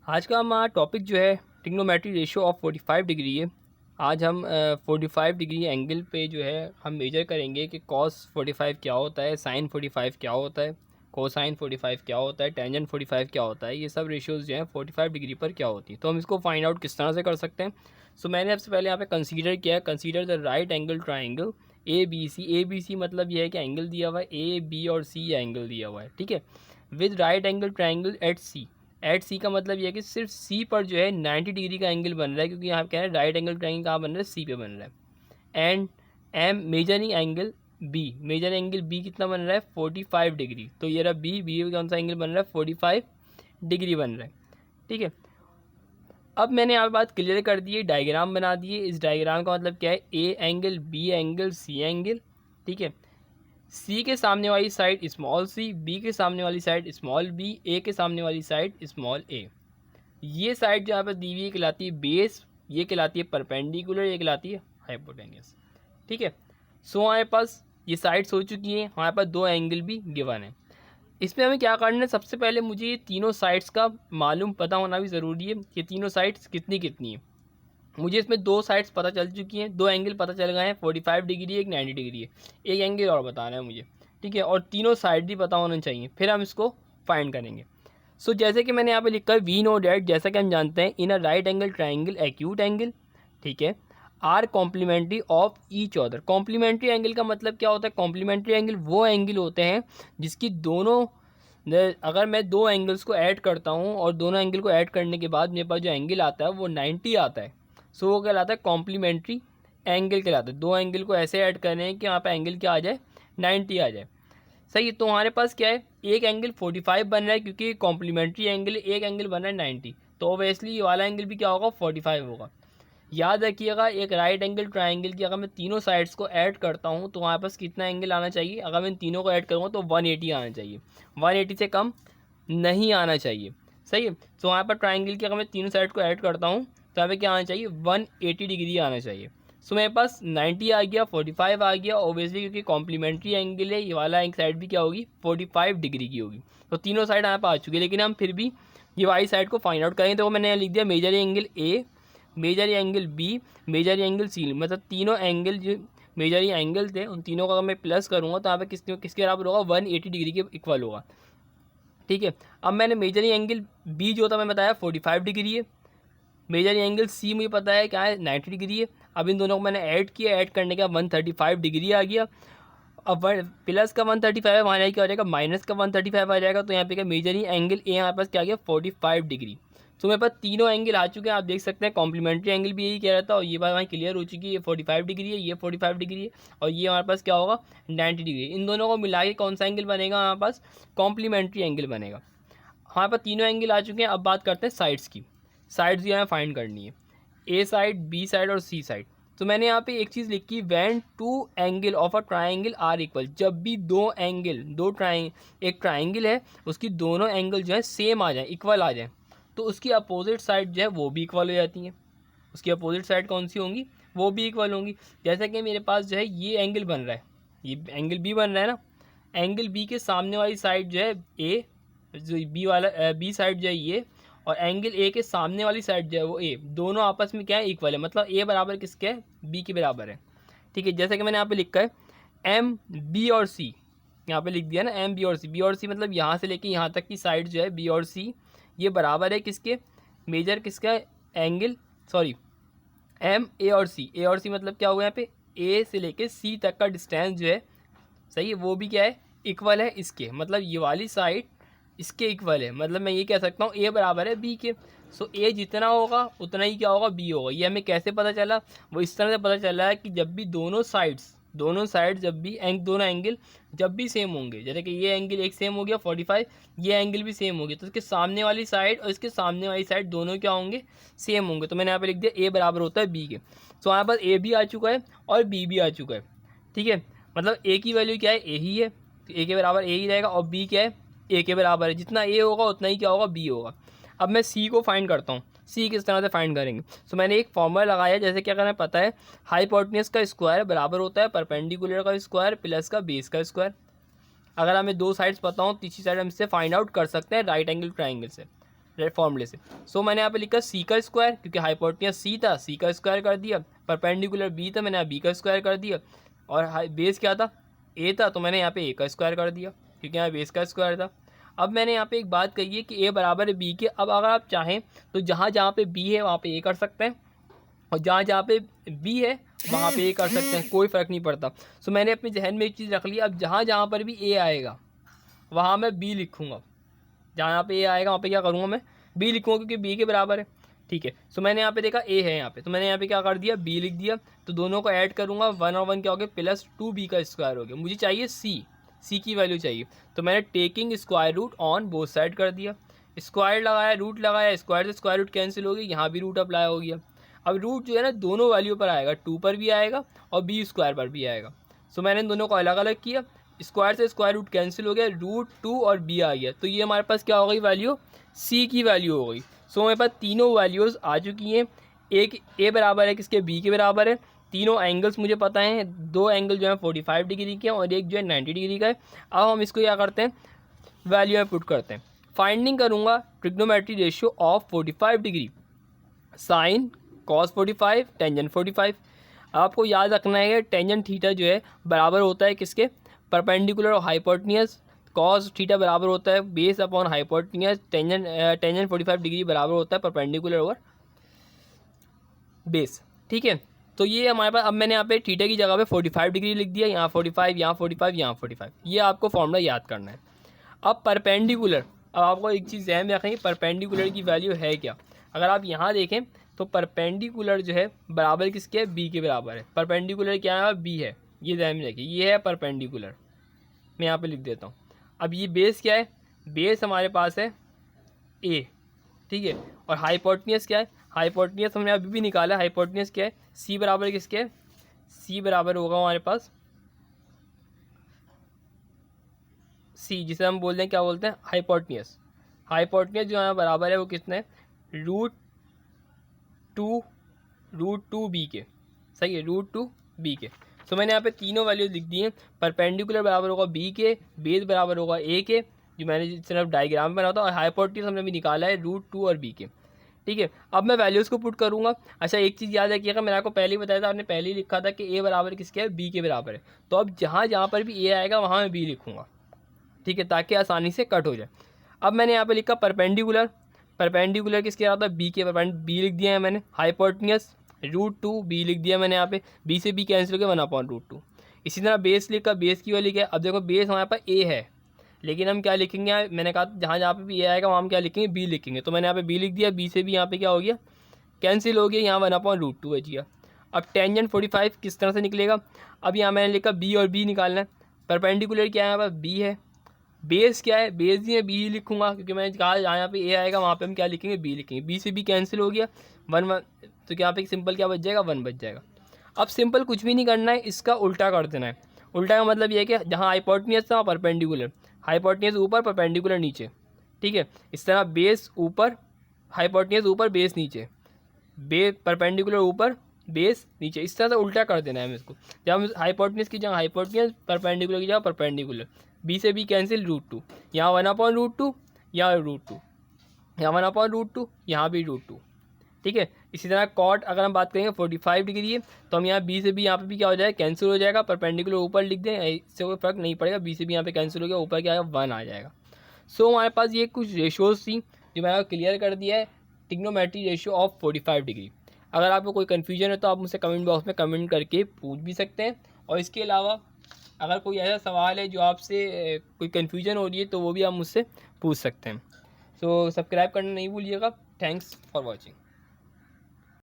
आज का हमारा टॉपिक जो है ट्रिग्नोमेट्री रेशियो ऑफ 45 डिग्री है। आज हम 45 डिग्री एंगल पे जो है हम मेजर करेंगे कि कॉस 45 क्या होता है, साइन 45 क्या होता है, कोसाइन 45 क्या होता है, टेंजेंट 45 क्या होता है। ये सब रेशियोज़ जो हैं 45 डिग्री पर क्या होती है, तो हम इसको फाइंड आउट किस तरह से कर सकते हैं। सो मैंने सबसे पहले यहाँ पे कंसीडर किया है, consider the right angle triangle A B C मतलब ये है कि एंगल दिया हुआ है ए बी और सी एंगल दिया हुआ है, ठीक है, with right angle triangle at C का मतलब ये है कि सिर्फ सी पर जो है 90 डिग्री का एंगल बन रहा है, क्योंकि यहाँ कह रहे हैं राइट एंगल ट्राइंगल कहाँ बन रहा है, सी पे बन रहा है। And am measuring angle B कितना बन रहा है, 45 डिग्री। तो ये रहा बी कौन सा एंगल बन रहा है, 45 डिग्री बन रहा है, ठीक है। अब मैंने यहाँ पे बात क्लियर कर दी है, डायग्राम बना दिए। इस डायग्राम का मतलब क्या है, A angle B angle C angle, ठीक है। सी के सामने वाली साइड स्मॉल सी, बी के सामने वाली साइड स्मॉल बी, ए के सामने वाली साइड स्मॉल ए। ये साइड जो यहाँ पर दी हुई है कहलाती है बेस, ये कहलाती है परपेंडिकुलर, ये कहलाती है हाइपोटेन्यूस, ठीक है। सो हमारे पास ये साइड्स हो चुकी हैं, हमारे पास दो एंगल भी गिवन है। इसमें हमें क्या करना है, सबसे पहले मुझे ये तीनों साइड्स का मालूम पता होना भी ज़रूरी है, ये तीनों साइड्स कितनी कितनी है। मुझे इसमें दो साइड्स पता चल चुकी हैं, दो एंगल पता चल गए हैं, 45 डिग्री है, एक 90 डिग्री है, एक एंगल और बताना है मुझे, ठीक है। और तीनों साइड भी पता होना चाहिए, फिर हम इसको फाइंड करेंगे। सो जैसे कि मैंने यहाँ पे लिखा है वी नो डैट, जैसा कि हम जानते हैं in a right angle triangle acute angle, ठीक है, are complementary of each other. Complementary angle का मतलब क्या होता है, कॉम्प्लीमेंट्री एंगल वो एंगल होते हैं जिसकी दोनों, अगर मैं दो एंगल्स को ऐड करता हूँ और दोनों एंगल को ऐड करने के बाद मेरे पास जो एंगल आता है वो 90 आता है, सो वो कहलाता है कॉम्प्लीमेंट्री एंगल कहलाता है। दो एंगल को ऐसे ऐड करें कि वहाँ पे एंगल क्या आ जाए, 90 आ जाए, सही है। तो हमारे पास क्या है, एक एंगल 45 बन रहा है क्योंकि कॉम्प्लीमेंट्री एंगल, एक एंगल बन रहा है 90, तो ऑब्वियसली ये वाला एंगल भी क्या होगा, 45 होगा। याद रखिएगा, एक राइट एंगल ट्राइंगल की अगर मैं तीनों साइड्स को ऐड करता हूँ तो हमारे पास कितना एंगल आना चाहिए, अगर मैं तीनों को ऐड करूँगा तो 180 आना चाहिए, 180 से कम नहीं आना चाहिए, सही है। तो वहाँ पर ट्राइंगल की अगर मैं तीनों साइड को ऐड करता हूँ तो यहाँ पे क्या आना चाहिए, 180 डिग्री आना चाहिए। सो मेरे पास 90 आ गया, 45 आ गया, ऑब्वियसली क्योंकि कॉम्प्लीमेंट्री एंगल है, ये वाला एक साइड भी क्या होगी, 45 डिग्री की होगी। तो तीनों साइड यहाँ पर आ चुकी है, लेकिन हम फिर भी ये वाली साइड को फाइंड आउट करेंगे। तो मैंने यहाँ लिख दिया measure angle A, measure angle B, measure angle C, मतलब तीनों एंगल जो मेजर एंगल थे उन तीनों का अगर मैं प्लस करूँगा तो यहाँ पे किसके बराबर होगा, 180 डिग्री के इक्वल होगा, ठीक है। अब मैंने मेजर एंगल बी जो था मैं बताया 45 डिग्री है, मेजर एंगल सी मुझे पता है क्या है, 90 डिग्री है। अब इन दोनों को मैंने ऐड किया, ऐड करने का 135 डिग्री आ गया। अब प्लस का 135 है, वहाँ क्या हो जाएगा, माइनस का 135 आ जाएगा। तो यहाँ पे क्या मेजरिंग एंगल ए हमारे पास क्या आ गया, 45 डिग्री। तो मेरे पास तीनों एंगल आ चुके हैं, आप देख सकते हैं। कॉम्प्लीमेंट्री एंगल भी यही कह रहा था और ये बात वहाँ क्लियर हो चुकी है, ये 45 डिग्री है, ये 45 डिग्री है, और ये हमारे पास क्या होगा, 90 डिग्री। इन दोनों को मिला के कौन सा एंगल बनेगा हमारे पास, कॉम्प्लीमेंट्री एंगल बनेगा। हमारे पास तीनों एंगल आ चुके हैं। अब बात करते हैं साइड्स की, साइड्स जो हमें फाइंड करनी है, ए साइड, बी साइड और सी साइड। तो मैंने यहाँ पे एक चीज़ लिखी, when two angle of a triangle are equal, जब भी दो एंगल, एक ट्राइंगल है उसकी दोनों एंगल जो है सेम आ जाए, इक्वल आ जाए, तो उसकी अपोजिट साइड जो है वो भी इक्वल हो जाती हैं। उसकी अपोजिट साइड कौन सी होंगी, वो भी इक्वल होंगी। जैसा कि मेरे पास जो है ये एंगल बन रहा है, ये एंगल बी बन रहा है ना, एंगल बी के सामने वाली साइड जो है ए, जो बी वाला बी साइड जो है ये, और एंगल ए के सामने वाली साइड जो है वो ए, दोनों आपस में क्या है, इक्वल है। मतलब ए बराबर किसके है, बी के बराबर है, ठीक है। जैसे कि मैंने यहाँ पे लिखा है एम बी और सी, यहाँ पे लिख दिया ना एम बी और सी, बी और सी मतलब यहाँ से लेके यहाँ तक की साइड जो है बी और सी, ये बराबर है किसके, मेजर किसका एंगल, सॉरी एम ए और सी मतलब क्या होगा, यहाँ पे ए से लेके सी तक का डिस्टेंस जो है, सही है, वो भी क्या है, इक्वल है इसके। मतलब ये वाली साइड इसके इक्वल है, मतलब मैं ये कह सकता हूँ ए बराबर है बी के। सो ए जितना होगा उतना ही क्या होगा, बी होगा। ये हमें कैसे पता चला, वो इस तरह से पता चला है कि जब भी दोनों साइड जब भी दोनों एंगल जब भी सेम होंगे, जैसे कि ये एंगल एक सेम हो गया 45, ये एंगल भी सेम हो गया, तो इसके सामने वाली साइड और इसके सामने वाली साइड दोनों क्या होंगे, सेम होंगे। तो मैंने यहाँ पे लिख दिया ए बराबर होता है बी के। सो हमारे पास ए भी आ चुका है और बी भी आ चुका है, ठीक है। मतलब ए की वैल्यू क्या है, ए ही है, तो ए के बराबर ए ही रहेगा, और बी क्या है, ए के बराबर है। जितना ए होगा उतना ही क्या होगा, बी होगा। अब मैं सी को फाइंड करता हूँ, सी किस तरह से फाइंड करेंगे। सो मैंने एक फॉर्मूला लगाया, जैसे कि अगर हमें पता है हाइपोटेन्यूज का स्क्वायर बराबर होता है परपेंडिकुलर का स्क्वायर प्लस का बेस का स्क्वायर। अगर हमें दो साइड्स पता हो, तीसरी साइड हम इससे फाइंड आउट कर सकते हैं राइट एंगल ट्राइंगल से। फॉर्मूले से। सो मैंने यहाँ पे लिखा सी का स्क्वायर, क्योंकि हाइपोटेन्यूज सी था, सी का स्क्वायर कर दिया, परपेंडिकुलर बी था, मैंने यहाँ बी का स्क्वायर कर दिया, और बेस क्या था, ए था, तो मैंने यहाँ पे ए का स्क्वायर कर दिया, क्योंकि यहाँ बेस का स्क्वायर था। अब मैंने यहाँ पे एक बात कही है कि ए बराबर है बी के। अब अगर आप चाहें तो जहाँ जहाँ पे बी है वहाँ पे ए कर सकते हैं, और जहाँ जहाँ पे बी है वहाँ पे ए कर सकते हैं, कोई फ़र्क नहीं पड़ता। सो मैंने अपने जहन में एक चीज़ रख ली, अब जहाँ जहाँ पर भी ए आएगा वहाँ मैं बी लिखूँगा, जहाँ पे ए आएगा वहाँ पे क्या करूँगा, मैं बी लिखूँगा, क्योंकि बी के बराबर है। ठीक है, सो मैंने यहाँ पे देखा ए है यहाँ पे, तो मैंने यहाँ पे क्या कर दिया, बी लिख दिया। तो दोनों को ऐड करूँगा, 1 और 1 क्या हो गया, प्लस 2b का स्क्वायर हो गया। मुझे चाहिए सी की वैल्यू चाहिए, तो मैंने taking square root on both side कर दिया, स्क्वायर लगाया, रूट लगाया, स्क्वायर से स्क्वायर रूट कैंसिल हो गई, यहाँ भी रूट अप्लाई हो गया। अब रूट जो है ना दोनों वैल्यू पर आएगा, 2 पर भी आएगा और बी स्क्वायर पर भी आएगा। सो मैंने इन दोनों को अलग अलग किया, स्क्वायर से स्क्वायर रूट कैंसिल हो गया, रूट 2 और बी आ गया। तो ये हमारे पास क्या हो गई वैल्यू, सी की वैल्यू हो गई। सो हमारे पास तीनों वैल्यूज़ आ चुकी हैं। एक ए बराबर है किसके, बी के बराबर है। तीनों एंगल्स मुझे पता हैं, 2 एंगल जो है 45 डिग्री के हैं और एक जो है 90 डिग्री का है। अब हम इसको क्या करते हैं, वैल्यू में पुट करते हैं। फाइंडिंग करूँगा trigonometry ratio of 45 degree, sine cos 45 tangent 45। आपको याद रखना है कि टेंजेंट थीटा जो है बराबर होता है किसके, परपेंडिकुलर और हाइपोटेन्यूज। कॉस थीटा बराबर होता है base upon hypotenuse. Tangent 45 degree बराबर होता है परपेंडिकुलर ओवर बेस। ठीक है, तो ये हमारे पास, अब मैंने यहाँ पे थीटा की जगह पे 45 डिग्री लिख दिया, यहाँ 45, यहाँ 45, यहाँ 45। ये आपको फॉर्मूला याद करना है। अब परपेंडिकुलर, अब आपको एक चीज़ ध्यान में रखेंगे, परपेंडिकुलर की वैल्यू है क्या। अगर आप यहाँ देखें तो परपेंडिकुलर जो है बराबर किसके है, बी के बराबर है। परपेंडिकुलर क्या है, बी है, ये ध्यान में रखिए, ये है परपेंडिकुलर। मैं यहाँ पे लिख देता हूँ। अब ये बेस क्या है, बेस हमारे पास है ए, ठीक है, और हाइपोटेन्यूज क्या है, हाइपोटेन्यूज हमने अभी भी निकाला, हाइपोटेन्यूज क्या है, सी बराबर किसके है, सी बराबर होगा हमारे पास सी, जिसे हम बोलते हैं, क्या बोलते हैं, हाइपोटेन्यूज। हाइपोटेन्यूज जो है बराबर है वो कितने है, रूट टू बी के, सही है, रूट 2 बी के। तो मैंने यहाँ पे तीनों वैल्यूज लिख दी हैं। परपेंडिकुलर बराबर होगा बी के, बेस बराबर होगा ए के, जो मैंने सिर्फ डायग्राम बना था, और हाइपोटेन्यूज हमने भी निकाला है रूट 2 और बी के। ठीक है, अब मैं वैल्यूज़ को पुट करूँगा। अच्छा, एक चीज़ याद रखिएगा, मैंने आपको पहले ही बताया था, आपने पहले ही लिखा था कि ए बराबर किसके है, बी के बराबर है। तो अब जहाँ जहाँ पर भी ए आएगा वहाँ मैं बी लिखूँगा, ठीक है, ताकि आसानी से कट हो जाए। अब मैंने यहाँ पे लिखा परपेंडिकुलर, परपेंडिकुलर किसके आता है, बी के, बी लिख दिया है मैंने। हाइपोटेन्यूज रूट 2 बी लिख दिया मैंने यहाँ पे, बी से बी कैंसिल हो गया 1/√2। इसी तरह बेस लिखा, बेस की वैल्यू क्या है, अब देखो बेस हमारे पास ए है, लेकिन हम क्या लिखेंगे, मैंने कहा जहाँ जहाँ पे भी ए आएगा वहाँ हम क्या लिखेंगे, बी लिखेंगे। तो मैंने यहाँ पे बी लिख दिया, बी से भी यहाँ पे क्या हो गया, कैंसिल हो गया, यहाँ 1/√2 बच गया। अब टेंजेंट 45 किस तरह से निकलेगा, अब यहाँ मैंने लिखा बी और बी निकालना है। परपेंडिकुलर क्या है, यहाँ पर बी है, बेस क्या है, बेस भी है, बी ही लिखूंगा, क्योंकि मैंने कहा यहाँ पे ए आएगा वहाँ पे हम क्या लिखेंगे, बी लिखेंगे। बी से बी कैंसिल हो गया, 1 तो यहाँ पे सिंपल क्या बच जाएगा, 1 बच जाएगा। अब सिंपल कुछ भी नहीं करना है, इसका उल्टा कर देना है। उल्टा का मतलब ये है कि जहाँ हाइपोटेन्यूज था वहाँ परपेंडिकुलर, हाइपोटेन्यूज ऊपर परपेंडिकुलर नीचे, ठीक है। इस तरह बेस ऊपर, हाइपोटेन्यूज ऊपर, बेस नीचे, परपेंडिकुलर ऊपर, बेस नीचे, इस तरह से उल्टा कर देना है हमें इसको। जब हम हाइपोटेन्यूज की जगह हाइपोटेन्यूज, परपेंडिकुलर की जगह परपेंडिकुलर, बी से बी कैंसिल, रूट 2, यहाँ 1/√2, यहाँ √2, यहाँ 1/√2, यहाँ भी √2, ठीक है। इसी तरह कॉट अगर हम बात करेंगे 45 डिग्री है, तो हम यहाँ बी से भी यहाँ पे भी क्या हो जाएगा, कैंसिल हो जाएगा, परपेंडिकुलर ऊपर लिख दें, इससे कोई फर्क नहीं पड़ेगा, बी से भी यहाँ पे कैंसिल हो गया, ऊपर क्या आएगा, 1 आ जाएगा। सो हमारे पास ये कुछ रेशोज़ थी जो मैंने क्लियर कर दिया है, ट्रिग्नोमेट्री रेशियो ऑफ 45 डिग्री। अगर आपको कोई कन्फ्यूजन है तो आप मुझसे कमेंट बॉक्स में कमेंट करके पूछ भी सकते हैं, और इसके अलावा अगर कोई ऐसा सवाल है जो आपसे कोई कन्फ्यूजन हो रही है तो वो भी आप मुझसे पूछ सकते हैं। सो सब्सक्राइब करना नहीं भूलिएगा। Thanks for watching.